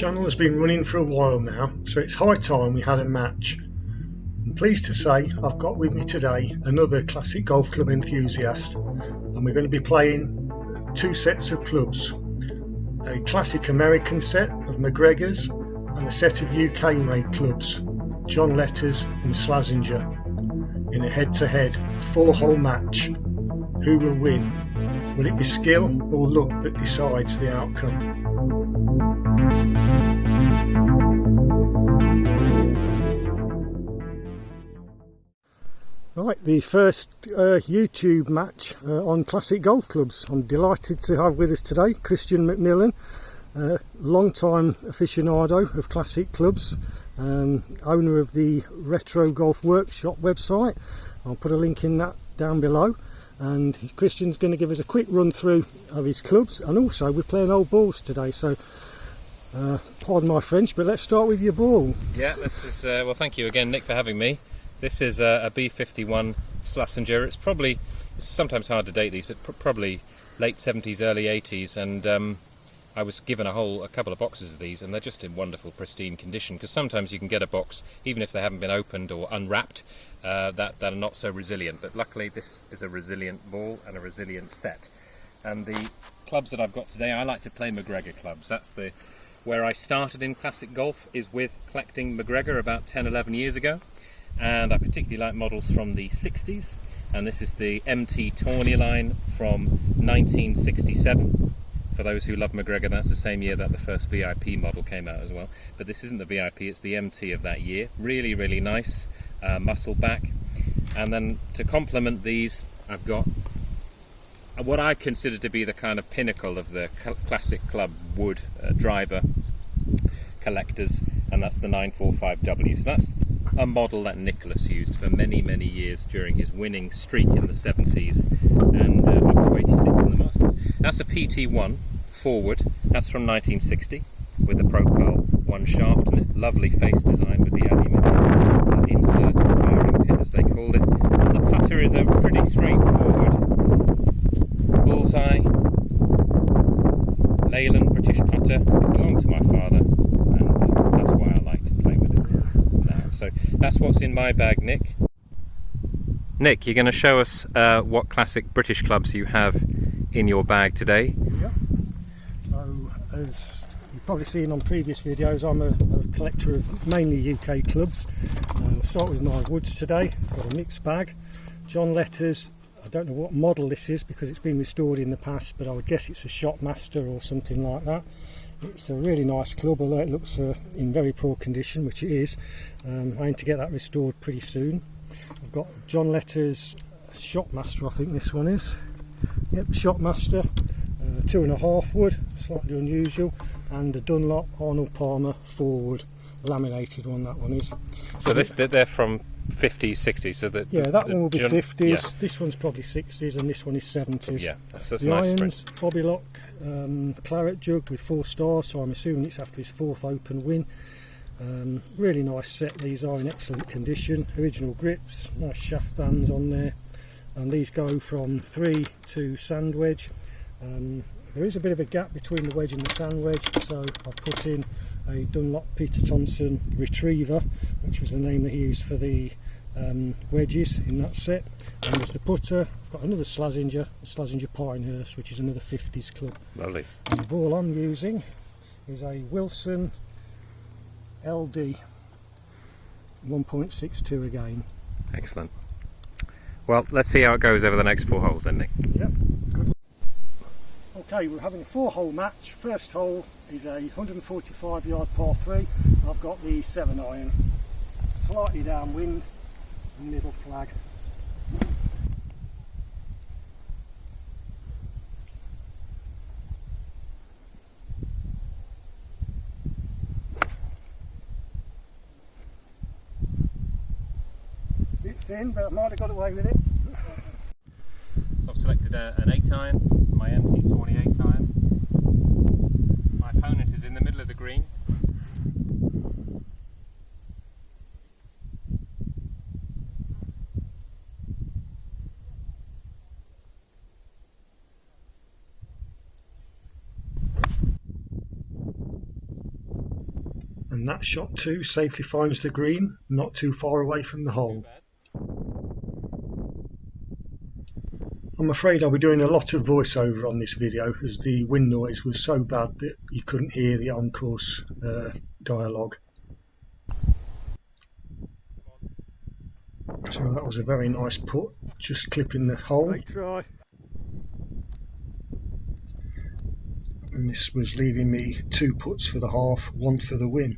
channel has been running for a while now, so it's high time we had a match. I'm pleased to say I've got with me today another classic golf club enthusiast, and we're going to be playing two sets of clubs. A classic American set of MacGregors and a set of UK made clubs, John Letters and Slazenger, in a head-to-head 4-hole match. Who will win? Will it be skill or luck that decides the outcome? Right, the first YouTube match on classic golf clubs. I'm delighted to have with us today Christian McMillan, long-time aficionado of classic clubs, owner of the Retro Golf Workshop website. I'll put a link in that down below, and Christian's going to give us a quick run through of his clubs, and also we're playing old balls today, so pardon my French, but let's start with your ball. Yeah, this is well, thank you again, Nick, for having me. This is a B51 Slazenger. It's sometimes hard to date these, but probably late 70s, early 80s, and I was given a couple of boxes of these, and they're just in wonderful, pristine condition, because sometimes you can get a box, even if they haven't been opened or unwrapped, that are not so resilient. But luckily this is a resilient ball and a resilient set. And the clubs that I've got today, I like to play MacGregor clubs. That's where I started in classic golf, is with collecting MacGregor about 10-11 years ago. And I particularly like models from the 60s, and this is the MT Tourney line from 1967. For those who love MacGregor, that's the same year that the first VIP model came out as well. But this isn't the VIP, it's the MT of that year. Really, really nice, muscle back. And then to complement these, I've got what I consider to be the kind of pinnacle of the classic club wood driver collectors, and that's the 945W. So that's a model that Nicholas used for many, many years during his winning streak in the 70s and up to 86 in the Masters. That's a PT1 forward. That's from 1960 with the Propel one shaft in it. Lovely face design with the aluminium insert or firing pin, as they called it. And the putter is a pretty straightforward bullseye Leyland British putter. It belonged to my father, and that's why I like to play with it now. So that's what's in my bag, Nick. Nick, you're going to show us what classic British clubs you have in your bag today. Yeah. So, as you've probably seen on previous videos, I'm a collector of mainly UK clubs. I'll start with my woods today. I've got a mixed bag. John Letters. I don't know what model this is because it's been restored in the past, but I would guess it's a Shotmaster or something like that. It's a really nice club, although it looks in very poor condition, which it is. I aim to get that restored pretty soon. I've got John Letters Shotmaster, I think this one is. Yep, Shotmaster, 2.5 wood, slightly unusual, and the Dunlop Arnold Palmer 4 wood, laminated one, that one is. So they're from 50s, 60s, so that that one will be 50s. Yeah. This one's probably 60s, and this one is 70s. Yeah, that's the nice irons, print. Bobby Locke, Claret jug with 4 stars, so I'm assuming it's after his 4th Open win. Really nice set. These are in excellent condition. Original grips, nice shaft bands on there, and these go from 3 to sand wedge. There is a bit of a gap between the wedge and the sand wedge, so I've put in a Dunlop Peter Thompson Retriever, which was the name that he used for the wedges in that set. And there's the putter. I've got another Slazenger, the Slazenger Pinehurst, which is another 50s club. Lovely. And the ball I'm using is a Wilson LD 1.62 again. Excellent. Well, let's see how it goes over the next 4 holes then, Nick. Yep, good. Okay, we're having a 4-hole match. First hole is a 145-yard par 3. I've got the 7-iron, slightly downwind, middle flag. Bit thin, but I might have got away with it. So I've selected an 8-iron, my MT Tourney 8-iron. My opponent is in the middle of the green. and that shot too safely finds the green, not too far away from the hole. I'm afraid I'll be doing a lot of voiceover on this video as the wind noise was so bad that you couldn't hear the on-course dialogue. So that was a very nice putt, just clipping the hole. Great try. And this was leaving me 2 putts for the half, 1 for the win.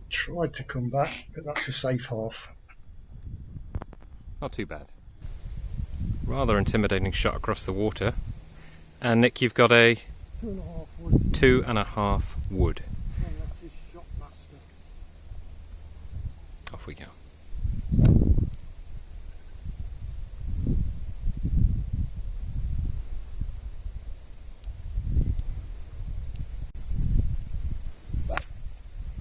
Tried to come back, but that's a safe half. Not too bad. Rather intimidating shot across the water. And Nick, you've got a 2.5 wood. 2.5 wood. John Letters Shotmaster. Off we go.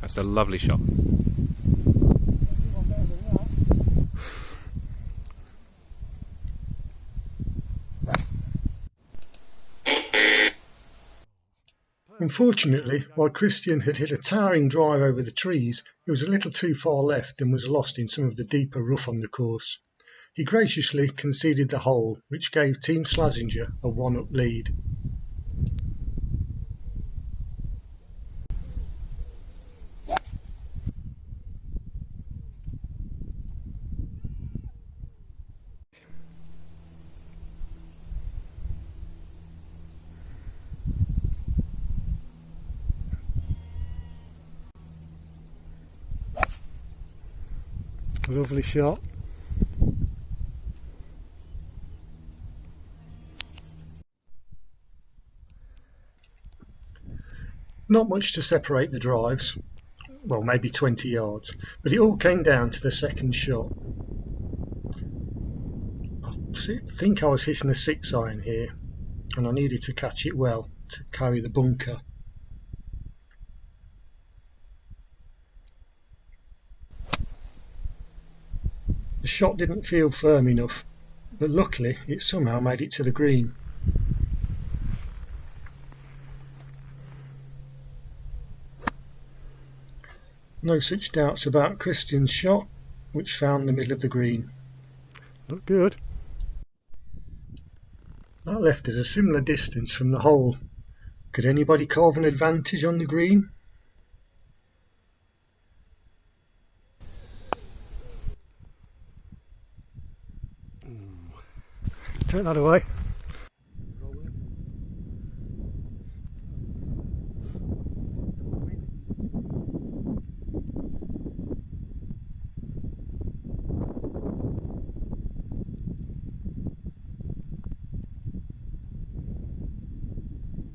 That's a lovely shot. Unfortunately, while Christian had hit a towering drive over the trees, he was a little too far left and was lost in some of the deeper rough on the course. He graciously conceded the hole, which gave Team Slazenger a 1-up lead. Lovely shot. Not much to separate the drives, well maybe 20 yards, but it all came down to the second shot. I think I was hitting a 6-iron here and I needed to catch it well to carry the bunker. The shot didn't feel firm enough, but luckily it somehow made it to the green. No such doubts about Christian's shot, which found the middle of the green. Look good. That left us a similar distance from the hole. Could anybody carve an advantage on the green? Take that away.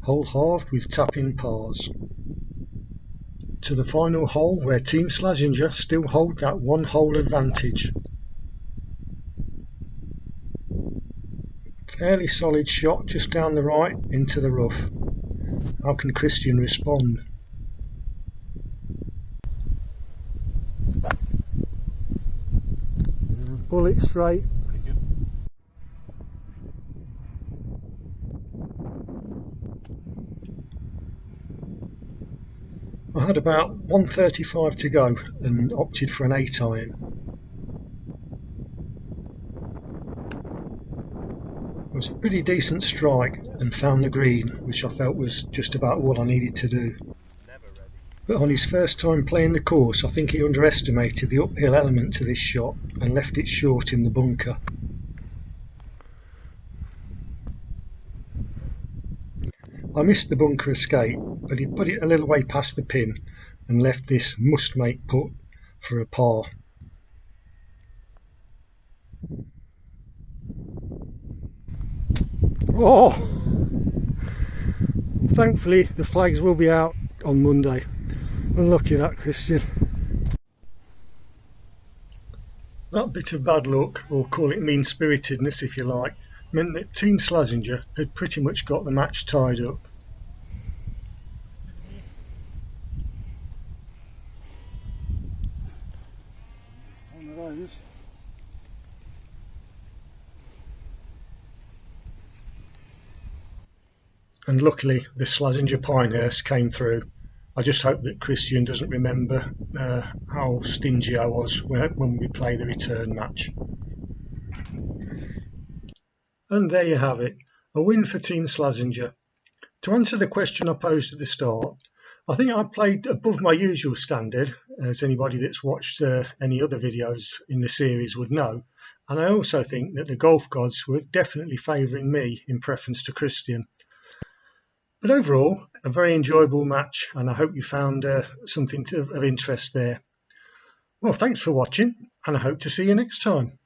Hole halved with tap-in pars. To the final hole where Team Slazenger still hold that 1-hole advantage. Fairly solid shot just down the right into the rough. How can Christian respond? Bullet straight. I had about 135 to go and opted for an 8-iron. It was a pretty decent strike and found the green, which I felt was just about all I needed to do. But on his first time playing the course, I think he underestimated the uphill element to this shot and left it short in the bunker. I missed the bunker escape, but he put it a little way past the pin and left this must-make putt for a par. Oh! Thankfully the flags will be out on Monday. Unlucky that, Christian. That bit of bad luck, or call it mean-spiritedness if you like, meant that Team Slazenger had pretty much got the match tied up. One of those. And luckily the Slazenger Pinehurst came through. I just hope that Christian doesn't remember how stingy I was when we play the return match. And there you have it, a win for Team Slazenger. To answer the question I posed at the start, I think I played above my usual standard, as anybody that's watched any other videos in the series would know, and I also think that the golf gods were definitely favouring me in preference to Christian. But overall, a very enjoyable match, and I hope you found something of interest there. Well, thanks for watching, and I hope to see you next time.